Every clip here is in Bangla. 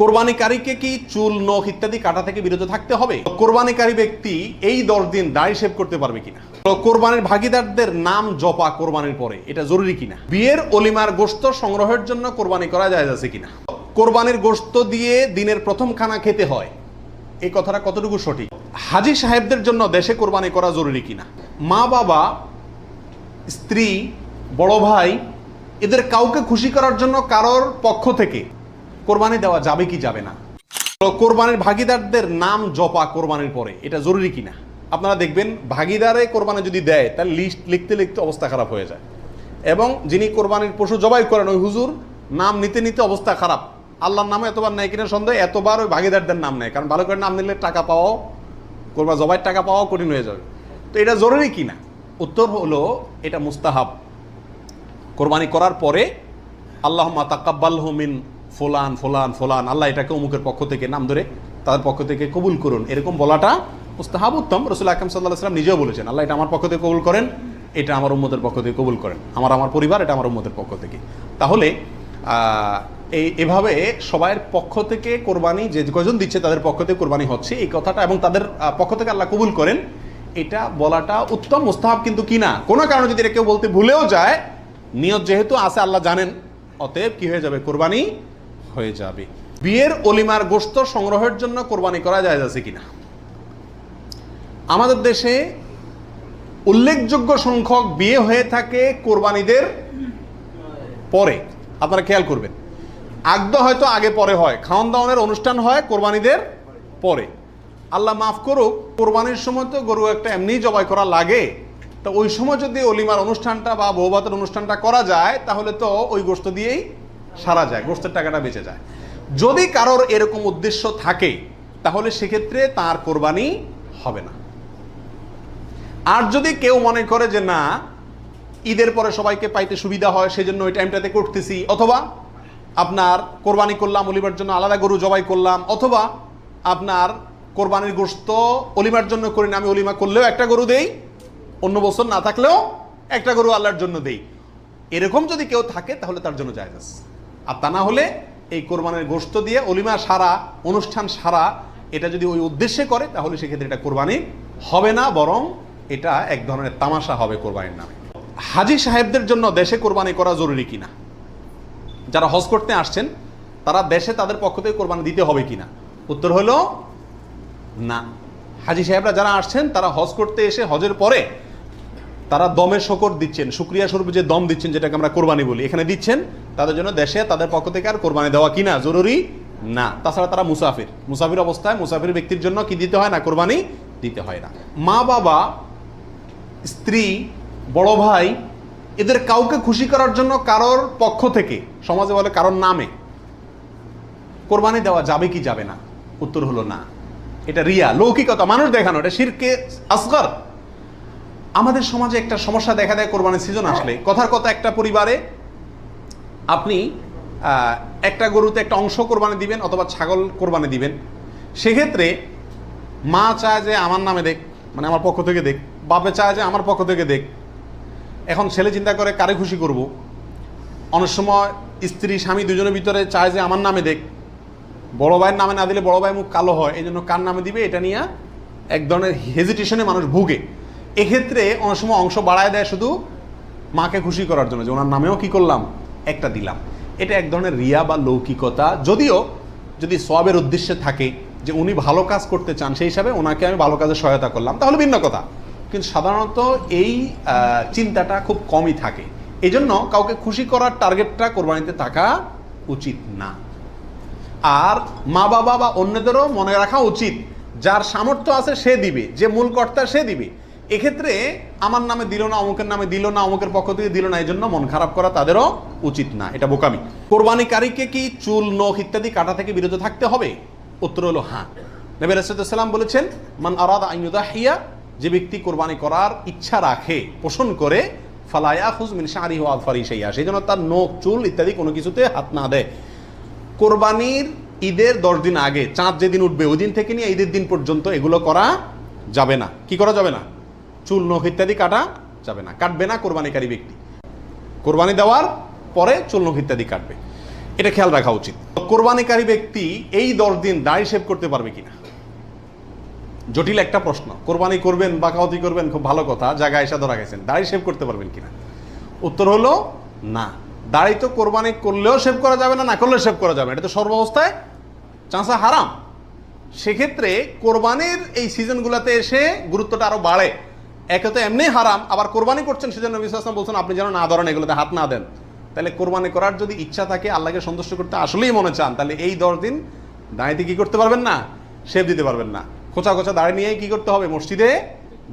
কোরবানিকারীকে কি চুল, নখ ইত্যাদি কাটা থেকে বিরত থাকতে হবে? কোরবানিকারী ব্যক্তি এই 10 দিন দাড়ি শেভ করতে পারবে কিনা? কোরবানির ভাগীদারদের নাম জপা কোরবানির পরে এটা জরুরি কিনা? বিয়ের অলিমার গোশত সংগ্রহের জন্য কোরবানি করা জায়েজ আছে কিনা? কোরবানির গোশত দিয়ে দিনের প্রথম খানা খেতে হয়, এই কথাটা কতটুকু সঠিক? হাজী সাহেবদের জন্য দেশে কোরবানি করা জরুরি কিনা? মা বাবা, স্ত্রী, বড় ভাই এদের কাউকে খুশি করার জন্য কারোর পক্ষ থেকে কোরবানি দেওয়া যাবে কি যাবে না? কোরবানির ভাগীদারদের নাম জপা কোরবানির পরে এটা জরুরি কিনা? আপনারা দেখবেন ভাগীদারে কোরবানি যদি দেয় তার লিস্ট লিখতে লিখতে অবস্থা খারাপ হয়ে যায়, এবং যিনি কোরবানির পশু জবাই করেন ওই হুজুর নাম নিতে নিতে অবস্থা খারাপ। আল্লাহর নামে এতবার নেয় কিনা সন্দেহ, এতবার ওই ভাগীদারদের নাম নেয়, কারণ ভালো করে নাম নিলে টাকা পাওয়াও, কোরবানি জবাইয়ের টাকা পাওয়াও কঠিন হয়ে যাবে। তো এটা জরুরি কিনা? উত্তর হলো এটা মুস্তাহাব। কোরবানি করার পরে আল্লাহুম্মা তাকাব্বালহু মিন ফুলান ফুলান ফুলান, আল্লাহ এটাকে অমুকের পক্ষ থেকে নাম ধরে তাদের পক্ষ থেকে কবুল করুন, এরকম বলাটা মুস্তাহাব, উত্তম। রাসূল আকরাম সাল্লাল্লাহু আলাইহি ওয়াসাল্লাম নিজেও বলেছেন, আল্লাহ এটা আমার পক্ষ থেকে কবুল করেন, এটা আমার উম্মতের পক্ষ থেকে কবুল করেন, আমার পরিবার, এটা আমার উম্মতের পক্ষ থেকে। তাহলে এভাবে সবাইয়ের পক্ষ থেকে কোরবানি, যে কয়জন দিচ্ছে তাদের পক্ষ থেকে কোরবানি হচ্ছে এই কথাটা, এবং তাদের পক্ষ থেকে আল্লাহ কবুল করেন, এটা বলাটা উত্তম, মুস্তাহাব। কিন্তু কিনা কোনো কারণে যদি এটা কেউ বলতে ভুলেও যায়, নিয়ত যেহেতু আছে আল্লাহ জানেন, অতএব কি হয়ে যাবে? কোরবানি হয়ে যাবে। বিয়ের অলিমার গোশত সংগ্রহের জন্য কোরবানি করা জায়েজ আছে কিনা? আমাদের দেশে উল্লেখযোগ্য সংখ্যক বিয়ে হয়ে থাকে কোরবানিদের পরে। আপনারা খেয়াল করবেন, আগদ হয়তো আগে পরে হয়, খাওয়ান দাওয়ানের অনুষ্ঠান হয় কোরবানিদের পরে। আল্লাহ মাফ করুক, কোরবানির সময় তো গরু একটা এমনি জবাই করা লাগে, তো ওই সময় যদি অলিমার অনুষ্ঠানটা বা বৌভাতের অনুষ্ঠানটা করা যায় তাহলে তো ওই গোশত দিয়েই সারা যায়, গোশতের টাকাটা বেঁচে যায়। যদি কারোর এরকম উদ্দেশ্য থাকে তাহলে সেক্ষেত্রে তার কোরবানি হবে না। আর যদি কেউ মনে করে যে না, ঈদের পরে সবাইকে পাইতে সুবিধা হয় সেজন্য ওই টাইমটাতে করতেছি, অথবা আপনার কোরবানি করলাম অলিমার জন্য আলাদা গরু জবাই করলাম, অথবা আপনার কোরবানির গোশত অলিমার জন্য করি না, আমি অলিমা করলেও একটা গরু দেই, অন্য বছর না থাকলেও একটা গরু আল্লাহর জন্য দেই, এরকম যদি কেউ থাকে তাহলে তার জন্য জায়েজ আছে। আর তা না হলে এই কোরবানির গোশত দিয়ে অলিমা সারা, অনুষ্ঠান সারা, এটা যদি ওই উদ্দেশ্যে করে তাহলে সেক্ষেত্রে এটা কোরবানি হবে না, বরং এটা এক ধরনের তামাশা হবে কোরবানির নামে। হাজী সাহেবদের জন্য দেশে কোরবানি করা জরুরি কিনা? যারা হজ করতে আসছেন তারা দেশে তাদের পক্ষ থেকে কোরবানি দিতে হবে কিনা? উত্তর হলো না। হাজী সাহেবরা যারা আসছেন তারা হজ করতে এসে হজের পরে তারা দমের শকর দিচ্ছেন, শুকরিয়া স্বরূপ যে দম দিচ্ছেন, যেটাকে আমরা কোরবানি বলি, এখানে দিচ্ছেন, তাদের জন্য দেশে তাদের পক্ষ থেকে আর কোরবানি দেওয়া কিনা জরুরি না। তাছাড়া তারা মুসাফির অবস্থায় মুসাফির ব্যক্তির জন্য কি দিতে হয় না? কোরবানি দিতে হয় না। মা বাবা, স্ত্রী, বড় ভাই এদের কাউকে খুশি করার জন্য কারোর পক্ষ থেকে, সমাজে বলে কারোর নামে, কোরবানি দেওয়া যাবে কি যাবে না? উত্তর হলো না। এটা রিয়া, লৌকিকতা, মানুষ দেখানো, এটা শিরকে আসগর। আমাদের সমাজে একটা সমস্যা দেখা দেয় কোরবানির সিজন আসলে। কথার কথা, একটা পরিবারে আপনি একটা গরুতে একটা অংশ কোরবানি দিবেন অথবা ছাগল কোরবানি দিবেন, সেক্ষেত্রে মা চায় যে আমার নামে দেখ, মানে আমার পক্ষ থেকে দেখ, বাপে চায় যে আমার পক্ষ থেকে দেখ। এখন ছেলে চিন্তা করে কারে খুশি করব। অনেক সময় স্ত্রী স্বামী দুজনের ভিতরে চায় যে আমার নামে দেখ, বড় ভাইয়ের নামে না দিলে বড় ভাই মুখ কালো হয়, এই জন্য কার নামে দিবে এটা নিয়ে এক ধরনের হেজিটেশনে মানুষ ভুগে। এক্ষেত্রে অনেক সময় অংশ বাড়ায় দেয় শুধু মাকে খুশি করার জন্য, যে ওনার নামেও কি করলাম, একটা দিলাম। এটা এক ধরনের রিয়া বা লৌকিকতা। যদিও যদি সওয়াবের উদ্দেশ্যে থাকে যে উনি ভালো কাজ করতে চান, সেই হিসাবে ওনাকে আমি ভালো কাজে সহায়তা করলাম, তাহলে ভিন্ন কথা। কিন্তু সাধারণত এই চিন্তাটা খুব কমই থাকে। এই জন্য কাউকে খুশি করার টার্গেটটা কোরবানিতে থাকা উচিত না। আর মা বাবা বা অন্যদেরও মনে রাখা উচিত, যার সামর্থ্য আছে সে দিবে, যে মূল কর্তা সে দিবে। এক্ষেত্রে আমার নামে দিল না, অমুকের নামে দিল না, অমুকের পক্ষ থেকে দিল না, এই জন্য মন খারাপ করা তাদেরও উচিত না, এটা বোকামি। কোরবানিকারীকে কি চুল, নখ ইত্যাদি কাটা থেকে বিরত থাকতে হবে? উত্তর হলো হ্যাঁ। নবী রাসূলুল্লাহ সাল্লাল্লাহু আলাইহি ওয়াসাল্লাম বলেছেন, মান আরাদা আন ইউদাহিয়া, যে ব্যক্তি কোরবানি করার ইচ্ছা রাখে, পোষণ করে, ফালা ইয়াখুয মিন শা'রিহি ওয়া আযফারিহি শাইআ, সেই জন্য তার নখ, চুল ইত্যাদি কোনো কিছুতে হাত না দেয়। কোরবানির ঈদের 10 দিন আগে, চাঁদ যেদিন উঠবে ওই দিন থেকে নিয়ে ঈদের দিন পর্যন্ত এগুলো করা যাবে না। কি করা যাবে না? চুল, নখ ইত্যাদি কাটা যাবে না, কাটবে না কোরবানিকারী ব্যক্তি। কোরবানি দেওয়ার পরে চুল, নখ ইত্যাদি কাটবে। এটা খেয়াল রাখা উচিত। কোরবানিকারী ব্যক্তি এই 10 দিন দাড়ি শেভ করতে পারবে কিনা, জটিল একটা প্রশ্ন। কোরবানি করবেন, বাকাওয়াতি করবেন, খুব ভালো কথা, জায়গায় এসে ধরা গেছেন, দাড়ি শেভ করতে পারবেন কিনা? উত্তর হলো না। দাড়ি তো কোরবানি করলেও শেভ করা যাবে না, না করলেও শেভ করা যাবে না, এটা তো সর্বাবস্থায় চাঁচা হারাম। সেক্ষেত্রে কোরবানির এই সিজনগুলোতে এসে গুরুত্বটা আরো বাড়ে। একে তো এমনি হারাম, আবার কোরবানি করছেন সেজন্য নবী সাল্লাল্লাহু আলাইহি ওয়াসাল্লাম বলছেন আপনি যেন না ধরেন, এগুলোতে হাত না দেন। তাহলে কোরবানি করার যদি ইচ্ছা থাকে, আল্লাহকে সন্তুষ্ট করতে আসলেই মনে চান, তাহলে এই 10 দিন দাঁড়িয়ে কি করতে পারবেন না, শেভ দিতে পারবেন না। খোঁচা খোঁচা দাঁড়িয়ে নিয়ে কি করতে হবে, মসজিদে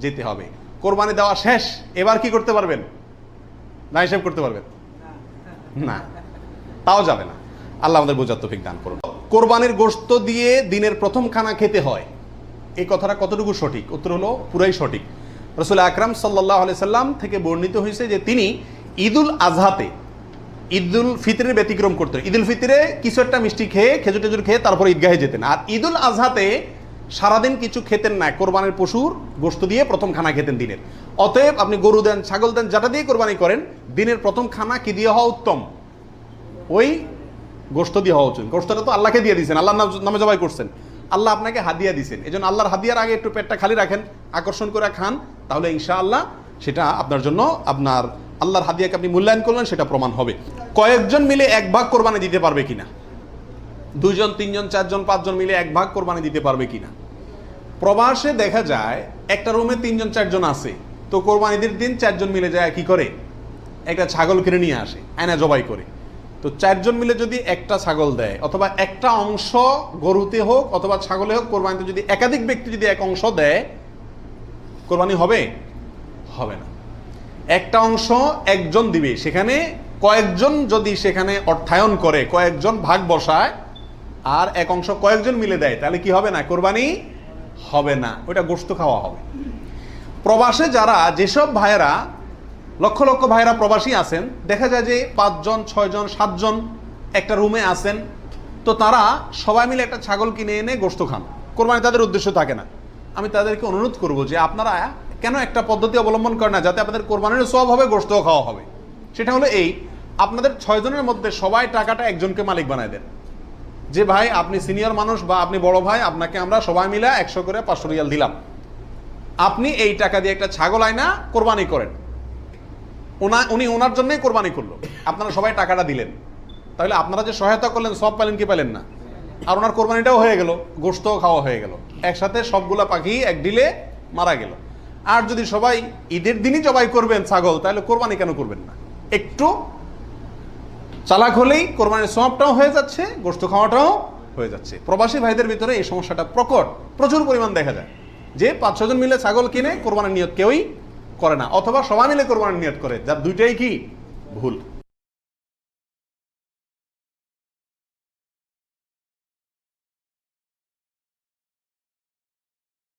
যেতে হবে। কোরবানি দেওয়া শেষ, এবার কি করতে পারবেন, দাঁড়িয়ে শেভ করতে পারবেন না, তাও যাবে না। আল্লাহ আমাদের বোঝার তৌফিক দান করুন। কোরবানির গোশত দিয়ে দিনের প্রথম খানা খেতে হয়, এই কথাটা কতটুকু সঠিক? উত্তর হলো পুরাই সঠিক। রাসূল আকরাম সাল্লাল্লাহু আলাইহি সাল্লাম থেকে বর্ণিত হয়েছে যে তিনি ঈদুল আজহাতে, ঈদুল ফিতরের ব্যতিক্রম করতেন। ঈদুল ফিতরে কিছু একটা মিষ্টি খেয়ে, খেজুর টেজুর খেয়ে তারপর ঈদগাহে যেতেন। আর ঈদুল আজহাতে সারাদিন কিছু খেতেন না, কোরবানির পশুর গোশত দিয়ে প্রথম খানা খেতেন দিনের। অতএব আপনি গরু দেন, ছাগল দেন, যেটা দিয়ে কোরবানি করেন, দিনের প্রথম খানা কি দিয়ে হওয়া উত্তম? ওই গোশত দিয়ে হওয়া উচিত। গোশতটা তো আল্লাহকে দিয়ে দিয়েছেন, আল্লাহর নামে জবাই করছেন, আল্লাহ আপনাকে হাদিয়া দিয়েছেন। এই জন্য আল্লাহর হাদিয়ার আগে একটু পেটটা খালি রাখেন, আকর্ষণ করে খান, তাহলে ইনশাআল্লাহ সেটা আপনার জন্য, আপনার আল্লাহর হাদিয়াকে আপনি মূল্যায়ন করলেন, সেটা প্রমাণ হবে। কয়েকজন মিলে 1 ভাগ কোরবানি দিতে পারবে কিনা? 2 জন, 3 জন, 4 জন, 5 জন মিলে 1 ভাগ কোরবানি দিতে পারবে কিনা? প্রবাসে দেখা যায় একটা রুমে 3 জন 4 জন আছে, তো কোরবানিদের দিন 4 জন মিলে যায় কি করে, একটা ছাগল কিনে নিয়ে আসে, আয়না জবাই করে। তো 4 জন মিলে যদি একটা ছাগল দেয়, অথবা একটা অংশ গরুতে হোক অথবা ছাগলে হোক, কোরবানিতে যদি একাধিক ব্যক্তি যদি এক অংশ দেয়, কোরবানি হবে? হবে না। একটা অংশ একজন দিবে, সেখানে কয়েকজন যদি সেখানে অর্থায়ন করে, কয়েকজন ভাগ বসায়, আর এক অংশ কয়েকজন মিলে দেয়, তাহলে কি হবে না, কোরবানি হবে না, ওইটা গোশত খাওয়া হবে। প্রবাসে যারা, যেসব ভাইয়েরা, লক্ষ লক্ষ ভাইয়েরা প্রবাসী আছেন, দেখা যায় যে 5 জন, 6 জন, 7 জন একটা রুমে আছেন, তো তারা সবাই মিলে একটা ছাগল কিনে এনে গোশত খান, কোরবানি তাদের উদ্দেশ্য থাকে না। আমি তাদেরকে অনুরোধ করব যে আপনারা কেন একটা পদ্ধতি অবলম্বন করেন না, যাতে আপনাদের কোরবানির সওয়াব হবে, গোশতও খাওয়া হবে। সেটা হলো এই, আপনাদের 6 জনের মধ্যে সবাই টাকাটা একজনকে মালিক বানায় দেন, যে ভাই আপনি সিনিয়র মানুষ বা আপনি বড় ভাই, আপনাকে আমরা সবাই মিলে 100 করে 500 রিয়াল দিলাম, আপনি এই টাকা দিয়ে একটা ছাগল আয়না কোরবানি করেন। উনি ওনার জন্যই কোরবানি করলো, আপনারা সবাই টাকাটা দিলেন, তাহলে আপনারা যে সহায়তা করলেন সব পেলেন কি পেলেন না? আর ওনার কোরবানিটাও হয়ে গেল, গোশতও খাওয়া হয়ে গেল, একসাথে সবগুলা পাখি এক ডিলে মারা গেল। আর যদি সবাই ঈদের দিনই জবাই করবেন ছাগল, তাহলে কোরবানি কেন করবেন না? একটু চালাক হলেই কোরবানির সওয়াবটাও হয়ে যাচ্ছে, গোশত খাওয়াটাও হয়ে যাচ্ছে। প্রবাসী ভাইদের ভিতরে এই সমস্যাটা প্রচুর পরিমাণ দেখা যায়, যে 5-6 জন মিলে ছাগল কিনে কোরবানির নিয়ত কেউই করে না, অথবা সবাই মিলে কোরবানির নিয়ত করে, যার দুইটাই কি ভুল।